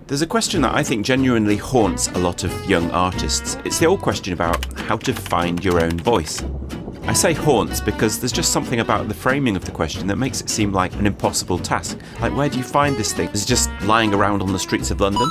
There's a question that I think genuinely haunts a lot of young artists. It's the old question about how to find your own voice. I say haunts because there's just something about the framing of the question that makes it seem like an impossible task. Like, where do you find this thing? Is it just lying around on the streets of London?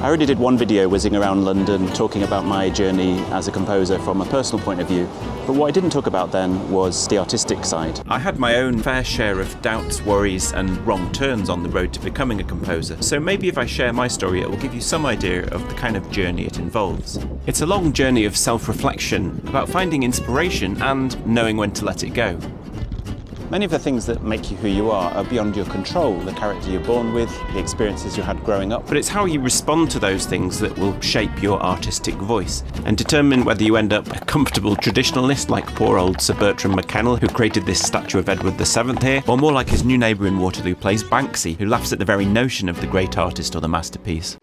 I already did one video whizzing around London talking about my journey as a composer from a personal point of view, but what I didn't talk about then was the artistic side. I had my own fair share of doubts, worries and wrong turns on the road to becoming a composer, so maybe if I share my story it will give you some idea of the kind of journey it involves. It's a long journey of self-reflection, about finding inspiration and knowing when to let it go. Many of the things that make you who you are beyond your control, the character you're born with, the experiences you had growing up. But it's how you respond to those things that will shape your artistic voice and determine whether you end up a comfortable traditionalist like poor old Sir Bertram McKennell, who created this statue of Edward VII here, or more like his new neighbour in Waterloo Place, Banksy, who laughs at the very notion of the great artist or the masterpiece.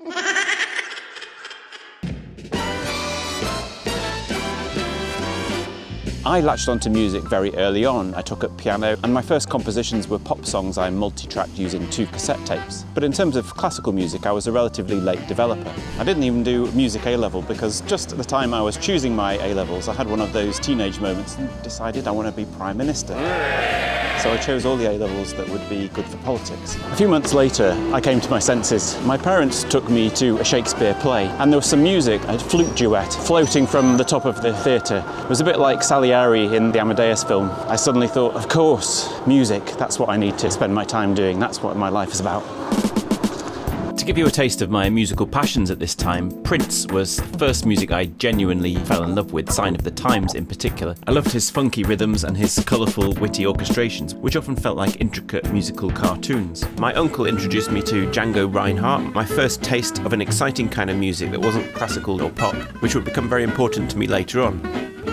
I latched onto music very early on. I took up piano and my first compositions were pop songs I multi-tracked using 2 cassette tapes. But in terms of classical music, I was a relatively late developer. I didn't even do music A-level because just at the time I was choosing my A-levels, I had one of those teenage moments and decided I want to be Prime Minister. So I chose all the A-levels that would be good for politics. A few months later, I came to my senses. My parents took me to a Shakespeare play, and there was some music, a flute duet, floating from the top of the theatre. It was a bit like Salieri in the Amadeus film. I suddenly thought, of course, music, that's what I need to spend my time doing, that's what my life is about. To give you a taste of my musical passions at this time, Prince was the first music I genuinely fell in love with, Sign of the Times in particular. I loved his funky rhythms and his colourful, witty orchestrations, which often felt like intricate musical cartoons. My uncle introduced me to Django Reinhardt, my first taste of an exciting kind of music that wasn't classical or pop, which would become very important to me later on.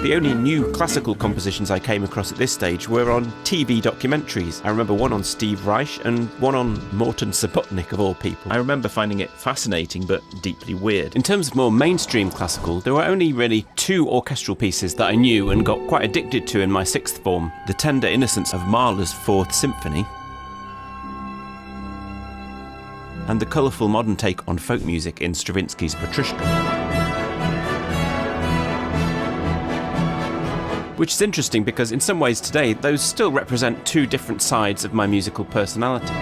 The only new classical compositions I came across at this stage were on TV documentaries. I remember one on Steve Reich and one on Morton Subotnick of all people. I remember finding it fascinating but deeply weird. In terms of more mainstream classical, there were only really 2 orchestral pieces that I knew and got quite addicted to in my 6th form. The Tender Innocence of Mahler's 4th Symphony and the colourful modern take on folk music in Stravinsky's Petrushka. Which is interesting because in some ways today those still represent 2 different sides of my musical personality.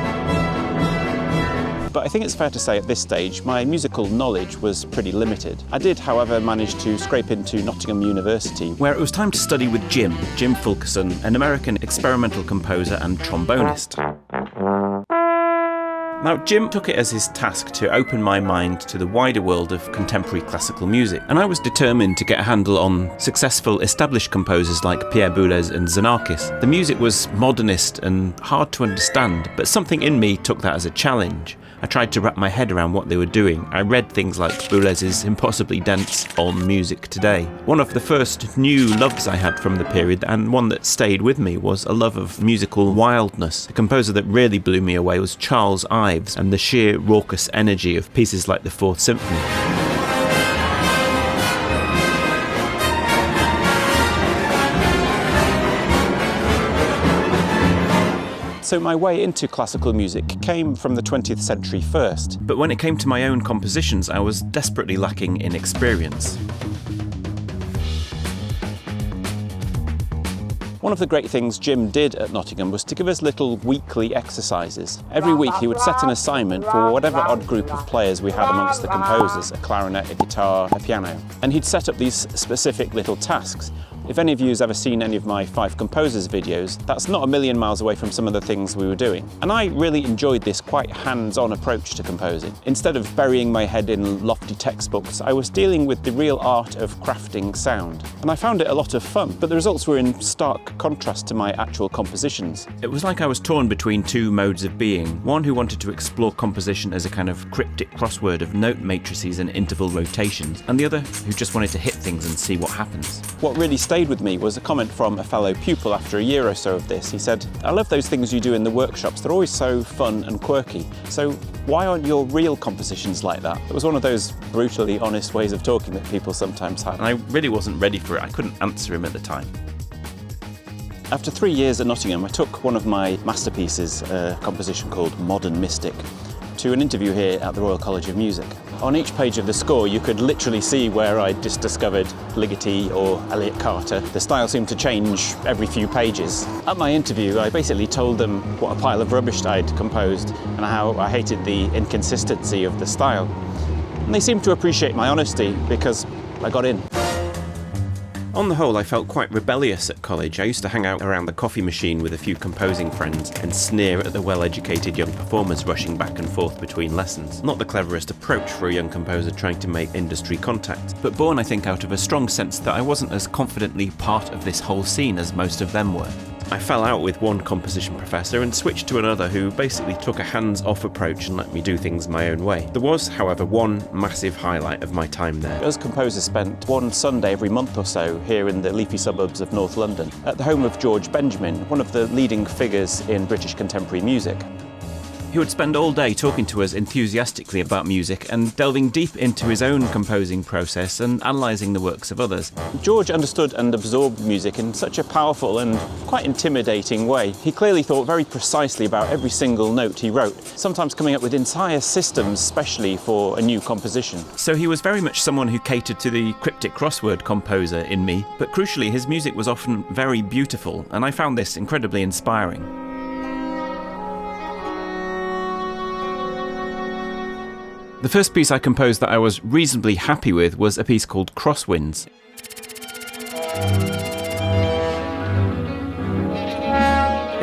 But I think it's fair to say at this stage my musical knowledge was pretty limited. I did, however, manage to scrape into Nottingham University, where it was time to study with Jim Fulkerson, an American experimental composer and trombonist. Now, Jim took it as his task to open my mind to the wider world of contemporary classical music, and I was determined to get a handle on successful established composers like Pierre Boulez and Xenakis. The music was modernist and hard to understand, but something in me took that as a challenge. I tried to wrap my head around what they were doing. I read things like Boulez's impossibly dense On Music Today. One of the first new loves I had from the period, and one that stayed with me, was a love of musical wildness. A composer that really blew me away was Charles Ives, and the sheer raucous energy of pieces like the 4th Symphony. So my way into classical music came from the 20th century first. But when it came to my own compositions, I was desperately lacking in experience. One of the great things Jim did at Nottingham was to give us little weekly exercises. Every week he would set an assignment for whatever odd group of players we had amongst the composers, a clarinet, a guitar, a piano. And he'd set up these specific little tasks. If any of you have ever seen any of my 5 Composers videos, that's not a million miles away from some of the things we were doing. And I really enjoyed this quite hands-on approach to composing. Instead of burying my head in lofty textbooks, I was dealing with the real art of crafting sound. And I found it a lot of fun, but the results were in stark contrast to my actual compositions. It was like I was torn between 2 modes of being. One who wanted to explore composition as a kind of cryptic crossword of note matrices and interval rotations, and the other who just wanted to hit things and see what happens. What really stayed with me was a comment from a fellow pupil after a year or so of this. He said, "I love those things you do in the workshops. They're always so fun and quirky. So why aren't your real compositions like that?" It was one of those brutally honest ways of talking that people sometimes have. And I really wasn't ready for it. I couldn't answer him at the time. After 3 years at Nottingham, I took one of my masterpieces, a composition called Modern Mystic, to an interview here at the Royal College of Music. On each page of the score you could literally see where I'd just discovered Ligeti or Elliott Carter. The style seemed to change every few pages. At my interview I basically told them what a pile of rubbish I'd composed and how I hated the inconsistency of the style. And they seemed to appreciate my honesty because I got in. On the whole, I felt quite rebellious at college. I used to hang out around the coffee machine with a few composing friends and sneer at the well-educated young performers rushing back and forth between lessons. Not the cleverest approach for a young composer trying to make industry contact, but born, I think, out of a strong sense that I wasn't as confidently part of this whole scene as most of them were. I fell out with one composition professor and switched to another who basically took a hands-off approach and let me do things my own way. There was, however, one massive highlight of my time there. Us composers spent one Sunday every month or so here in the leafy suburbs of North London, at the home of George Benjamin, one of the leading figures in British contemporary music. He would spend all day talking to us enthusiastically about music and delving deep into his own composing process and analysing the works of others. George understood and absorbed music in such a powerful and quite intimidating way. He clearly thought very precisely about every single note he wrote, sometimes coming up with entire systems specially for a new composition. So he was very much someone who catered to the cryptic crossword composer in me, but crucially his music was often very beautiful, and I found this incredibly inspiring. The first piece I composed that I was reasonably happy with was a piece called Crosswinds.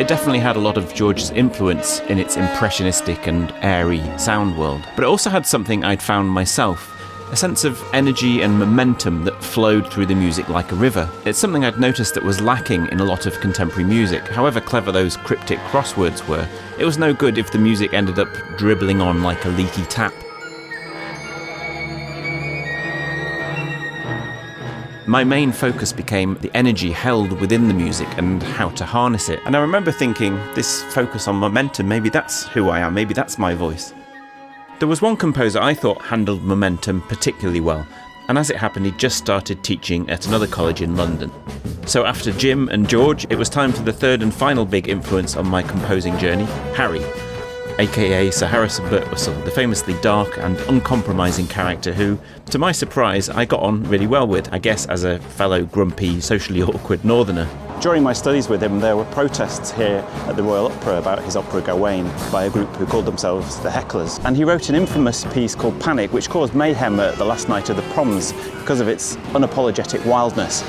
It definitely had a lot of George's influence in its impressionistic and airy sound world, but it also had something I'd found myself, a sense of energy and momentum that flowed through the music like a river. It's something I'd noticed that was lacking in a lot of contemporary music. However clever those cryptic crosswords were, it was no good if the music ended up dribbling on like a leaky tap. My main focus became the energy held within the music and how to harness it. And I remember thinking, this focus on momentum, maybe that's who I am, maybe that's my voice. There was one composer I thought handled momentum particularly well, and as it happened, he just started teaching at another college in London. So after Jim and George, it was time for the third and final big influence on my composing journey, Harry, aka Sir Harrison Birtwistle, the famously dark and uncompromising character who, to my surprise, I got on really well with, I guess as a fellow grumpy, socially awkward northerner. During my studies with him, there were protests here at the Royal Opera about his opera Gawain by a group who called themselves the Hecklers. And he wrote an infamous piece called Panic, which caused mayhem at the last night of the proms because of its unapologetic wildness.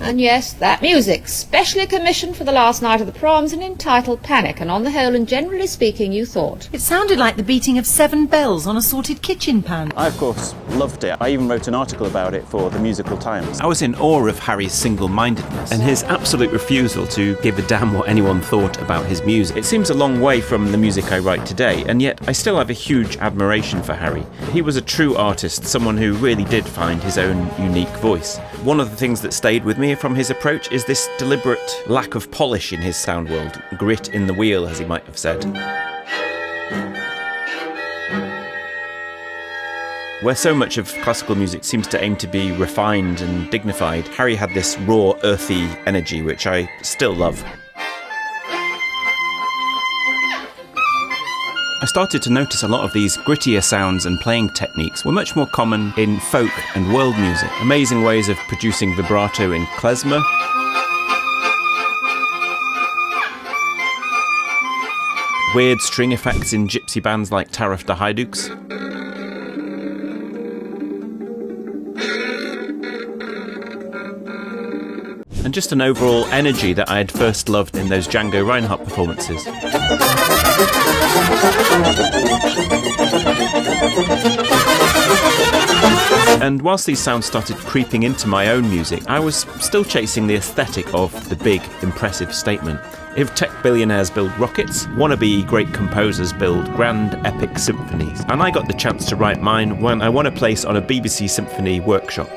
And yes, that music, specially commissioned for the last night of the proms and entitled Panic, and on the whole and generally speaking, you thought. It sounded like the beating of 7 bells on a sorted kitchen pan. I, of course, loved it. I even wrote an article about it for the Musical Times. I was in awe of Harry's single-mindedness and his absolute refusal to give a damn what anyone thought about his music. It seems a long way from the music I write today, and yet I still have a huge admiration for Harry. He was a true artist, someone who really did find his own unique voice. One of the things that stayed with me from his approach is this deliberate lack of polish in his sound world, grit in the wheel, as he might have said. Where so much of classical music seems to aim to be refined and dignified, Harry had this raw, earthy energy which I still love. I started to notice a lot of these grittier sounds and playing techniques were much more common in folk and world music. Amazing ways of producing vibrato in klezmer, weird string effects in gypsy bands like Taraf the Haiduks, and just an overall energy that I had first loved in those Django Reinhardt performances. And whilst these sounds started creeping into my own music, I was still chasing the aesthetic of the big, impressive statement. If tech billionaires build rockets, wannabe great composers build grand, epic symphonies. And I got the chance to write mine when I won a place on a BBC Symphony workshop.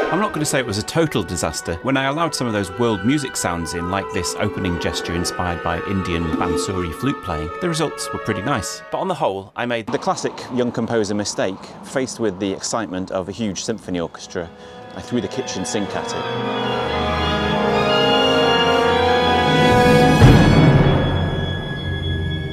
I'm not going to say it was a total disaster. When I allowed some of those world music sounds in, like this opening gesture inspired by Indian bansuri flute playing, the results were pretty nice. But on the whole, I made The classic young composer mistake. Faced with the excitement of a huge symphony orchestra, I threw the kitchen sink at it.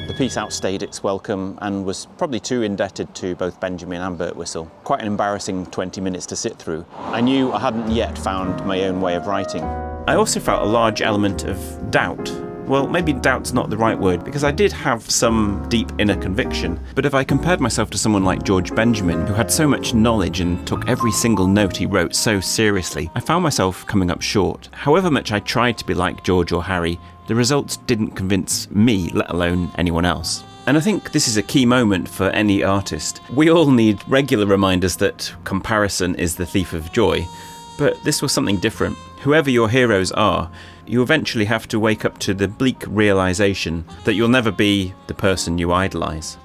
The piece outstayed its welcome and was probably too indebted to both Benjamin and Birtwistle. Quite an embarrassing 20 minutes to sit through. I knew I hadn't yet found my own way of writing. I also felt a large element of doubt. Well, maybe doubt's not the right word, because I did have some deep inner conviction. But if I compared myself to someone like George Benjamin, who had so much knowledge and took every single note he wrote so seriously, I found myself coming up short. However much I tried to be like George or Harry, the results didn't convince me, let alone anyone else. And I think this is a key moment for any artist. We all need regular reminders that comparison is the thief of joy, but this was something different. Whoever your heroes are, you eventually have to wake up to the bleak realization that you'll never be the person you idolize.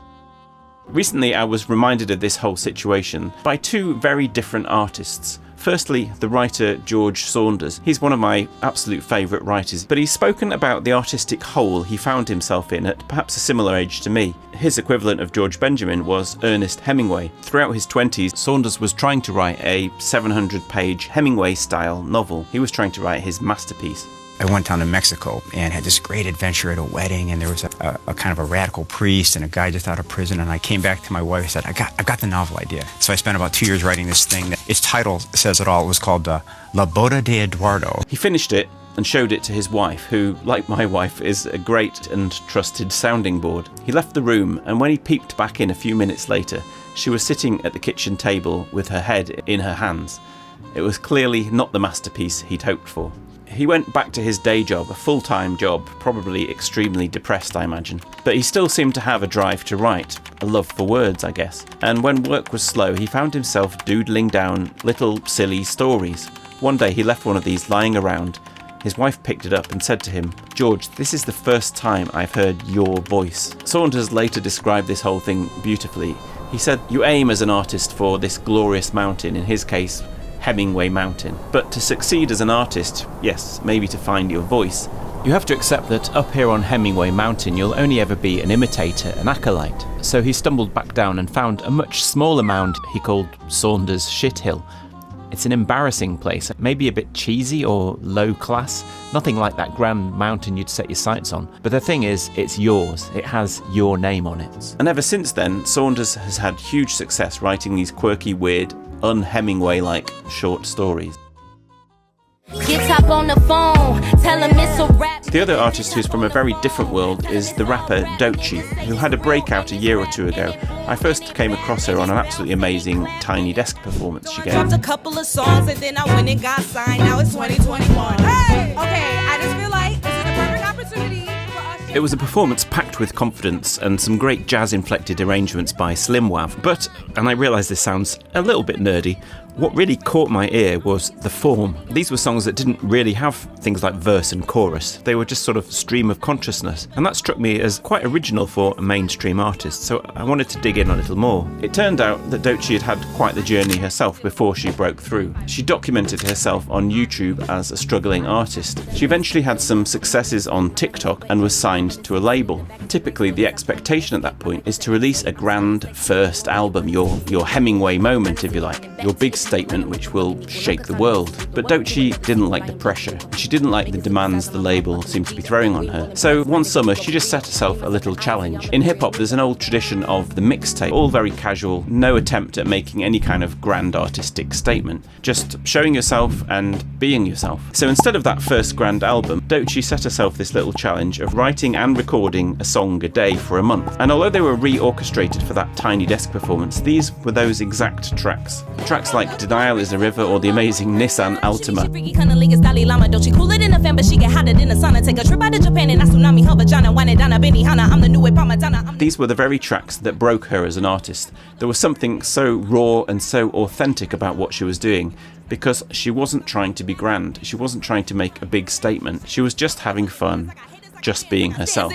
Recently, I was reminded of this whole situation by two very different artists. Firstly, the writer George Saunders. He's one of my absolute favourite writers, but he's spoken about the artistic hole he found himself in at perhaps a similar age to me. His equivalent of George Benjamin was Ernest Hemingway. Throughout his 20s, Saunders was trying to write a 700-page Hemingway-style novel. He was trying to write his masterpiece. I went down to Mexico and had this great adventure at a wedding, and there was a kind of a radical priest and a guy just out of prison, and I came back to my wife and said, I got the novel idea. So I spent about 2 years writing this thing. Its title says it all. It was called La Boda de Eduardo. He finished it and showed it to his wife, who, like my wife, is a great and trusted sounding board. He left the room, and when he peeped back in a few minutes later, she was sitting at the kitchen table with her head in her hands. It was clearly not the masterpiece he'd hoped for. He went back to his day job, a full-time job, probably extremely depressed, I imagine. But he still seemed to have a drive to write, a love for words, I guess. And when work was slow, he found himself doodling down little silly stories. One day he left one of these lying around. His wife picked it up and said to him, "George, this is the first time I've heard your voice." Saunders later described this whole thing beautifully. He said, "You aim as an artist for this glorious mountain," in his case, Hemingway Mountain. But to succeed as an artist, yes, maybe to find your voice, you have to accept that up here on Hemingway Mountain you'll only ever be an imitator, an acolyte. So he stumbled back down and found a much smaller mound he called Saunders Shithill. It's an embarrassing place, maybe a bit cheesy or low class, nothing like that grand mountain you'd set your sights on. But the thing is, it's yours. It has your name on it. And ever since then, Saunders has had huge success writing these quirky, weird, un-Hemingway-like short stories. Get up on the phone, tell him it's a rap. The other artist who's from a very different world is the rapper Doechii, who had a breakout a year or two ago. I first came across her on an absolutely amazing Tiny Desk performance she gave. Dropped a couple of songs and then I went and got signed. Now it's 2021. Hey! Okay, I just feel like this is the perfect opportunity for us. It was a performance packed with confidence and some great jazz-inflected arrangements by Slim Wav. But, and I realise this sounds a little bit nerdy, what really caught my ear was the form. These were songs that didn't really have things like verse and chorus. They were just sort of stream of consciousness. And that struck me as quite original for a mainstream artist, so I wanted to dig in a little more. It turned out that Doechii had quite the journey herself before she broke through. She documented herself on YouTube as a struggling artist. She eventually had some successes on TikTok and was signed to a label. Typically, the expectation at that point is to release a grand first album, your Hemingway moment, if you like, your big statement which will shake the world. But Doechii didn't like the pressure. She didn't like the demands the label seemed to be throwing on her. So one summer she just set herself a little challenge. In hip-hop there's an old tradition of the mixtape, all very casual, no attempt at making any kind of grand artistic statement, just showing yourself and being yourself. So instead of that first grand album, Doechii set herself this little challenge of writing and recording a song a day for a month. And although they were re-orchestrated for that Tiny Desk performance, these were those exact tracks. Tracks like Denial is a River or the amazing Nissan Altima. These were the very tracks that broke her as an artist. There was something so raw and so authentic about what she was doing, because she wasn't trying to be grand, she wasn't trying to make a big statement, she was just having fun, just being herself.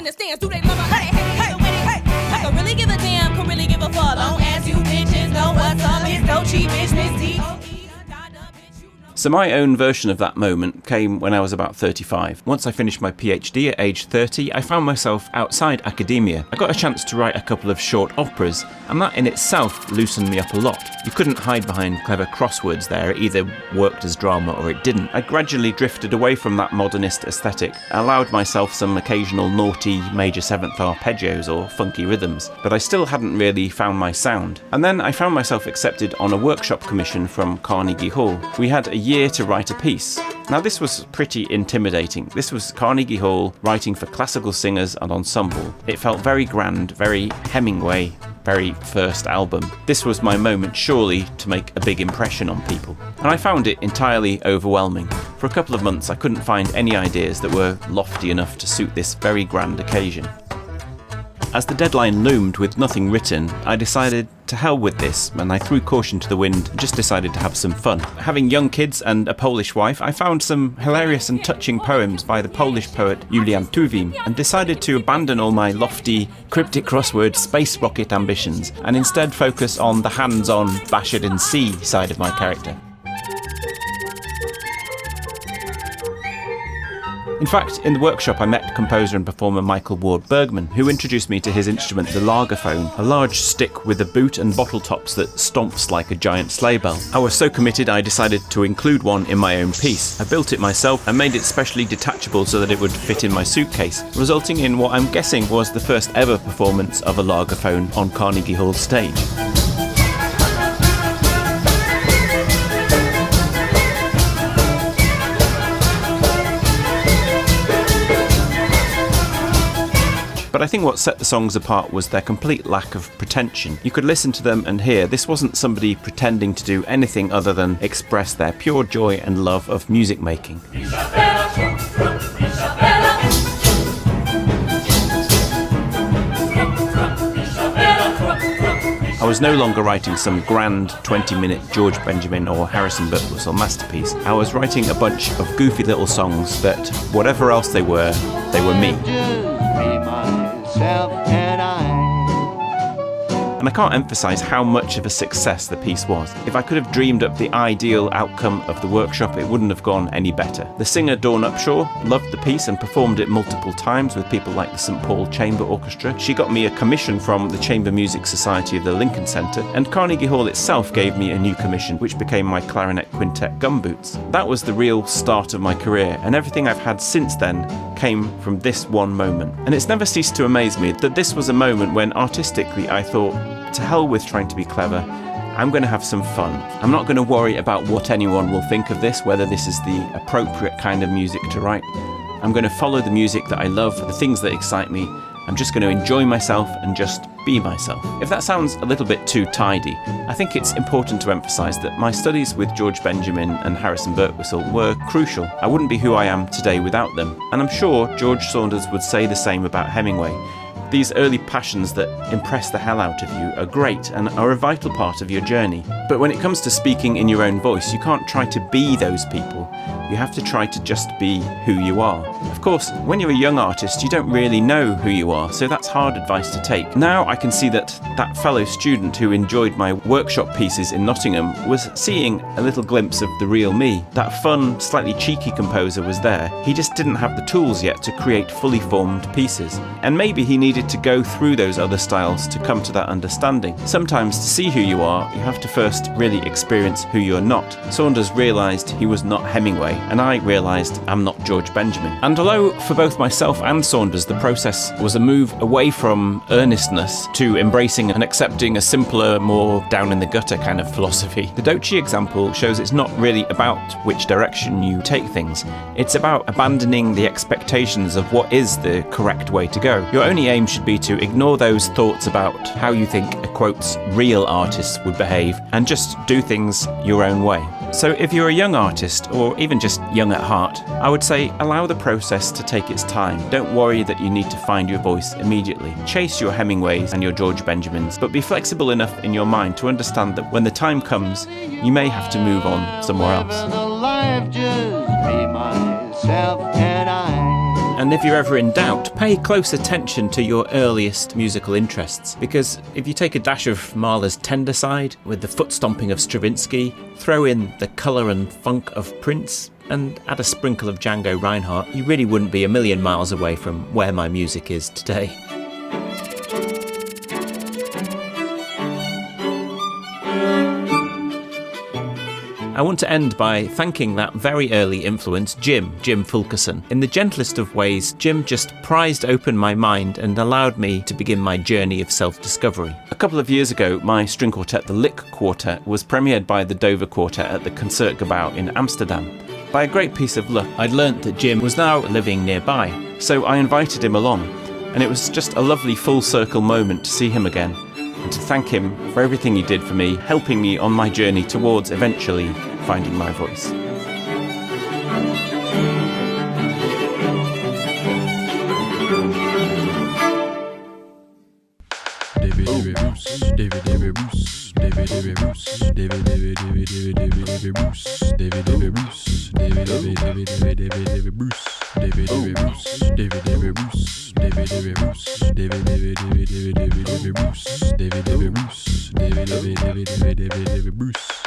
So my own version of that moment came when I was about 35. Once I finished my PhD at age 30, I found myself outside academia. I got a chance to write a couple of short operas, and that in itself loosened me up a lot. You couldn't hide behind clever crosswords there. It either worked as drama or it didn't. I gradually drifted away from that modernist aesthetic. I allowed myself some occasional naughty major 7th arpeggios or funky rhythms, but I still hadn't really found my sound. And then I found myself accepted on a workshop commission from Carnegie Hall. We had a year to write a piece. Now this was pretty intimidating. This was Carnegie Hall writing for classical singers and ensemble. It felt very grand, very Hemingway, very first album. This was my moment, surely, to make a big impression on people. And I found it entirely overwhelming. For a couple of months I couldn't find any ideas that were lofty enough to suit this very grand occasion. As the deadline loomed with nothing written, I decided to hell with this, and I threw caution to the wind and just decided to have some fun. Having young kids and a Polish wife, I found some hilarious and touching poems by the Polish poet Julian Tuwim and decided to abandon all my lofty, cryptic crossword space rocket ambitions and instead focus on the hands-on Bashard in C side of my character. In fact, in the workshop I met composer and performer Michael Ward Bergman, who introduced me to his instrument, the lagerphone, a large stick with a boot and bottle tops that stomps like a giant sleigh bell. I was so committed I decided to include one in my own piece. I built it myself and made it specially detachable so that it would fit in my suitcase, resulting in what I'm guessing was the first ever performance of a lagerphone on Carnegie Hall stage. But I think what set the songs apart was their complete lack of pretension. You could listen to them and hear this wasn't somebody pretending to do anything other than express their pure joy and love of music making. I was no longer writing some grand 20-minute George Benjamin or Harrison Birtwistle masterpiece. I was writing a bunch of goofy little songs that, whatever else they were me. And I can't emphasise how much of a success the piece was. If I could have dreamed up the ideal outcome of the workshop, it wouldn't have gone any better. The singer Dawn Upshaw loved the piece and performed it multiple times with people like the St Paul Chamber Orchestra. She got me a commission from the Chamber Music Society of the Lincoln Centre, and Carnegie Hall itself gave me a new commission, which became my clarinet quintet Gumboots. That was the real start of my career, and everything I've had since then came from this one moment. And it's never ceased to amaze me that this was a moment when artistically I thought, to hell with trying to be clever, I'm going to have some fun. I'm not going to worry about what anyone will think of this, whether this is the appropriate kind of music to write. I'm going to follow the music that I love, the things that excite me. I'm just going to enjoy myself and just be myself. If that sounds a little bit too tidy, I think it's important to emphasise that my studies with George Benjamin and Harrison Birtwistle were crucial. I wouldn't be who I am today without them, and I'm sure George Saunders would say the same about Hemingway. These early passions that impress the hell out of you are great and are a vital part of your journey. But when it comes to speaking in your own voice, you can't try to be those people. You have to try to just be who you are. Of course, when you're a young artist, you don't really know who you are, so that's hard advice to take. Now I can see that fellow student who enjoyed my workshop pieces in Nottingham was seeing a little glimpse of the real me. That fun, slightly cheeky composer was there. He just didn't have the tools yet to create fully formed pieces. And maybe he needed to go through those other styles to come to that understanding. Sometimes to see who you are, you have to first really experience who you're not. Saunders realised he was not Hemingway, and I realised I'm not George Benjamin. And although for both myself and Saunders the process was a move away from earnestness to embracing and accepting a simpler, more down-in-the-gutter kind of philosophy, the Doechii example shows it's not really about which direction you take things. It's about abandoning the expectations of what is the correct way to go. Your only aim should be to ignore those thoughts about how you think a quotes real artist would behave and just do things your own way. So if you're a young artist, or even just young at heart, I would say allow the process to take its time. Don't worry that you need to find your voice immediately. Chase your Hemingways and your George Benjamins, but be flexible enough in your mind to understand that when the time comes, you may have to move on somewhere else. And if you're ever in doubt, pay close attention to your earliest musical interests, because if you take a dash of Mahler's Tender Side with the foot stomping of Stravinsky, throw in the colour and funk of Prince, and add a sprinkle of Django Reinhardt, you really wouldn't be a million miles away from where my music is today. I want to end by thanking that very early influence, Jim Fulkerson. In the gentlest of ways, Jim just prized open my mind and allowed me to begin my journey of self-discovery. A couple of years ago, my string quartet, the Lick Quartet, was premiered by the Doechii Quartet at the Concertgebouw in Amsterdam. By a great piece of luck, I'd learnt that Jim was now living nearby, so I invited him along, and it was just a lovely full-circle moment to see him again, and to thank him for everything he did for me, helping me on my journey towards eventually finding my voice. Bruce.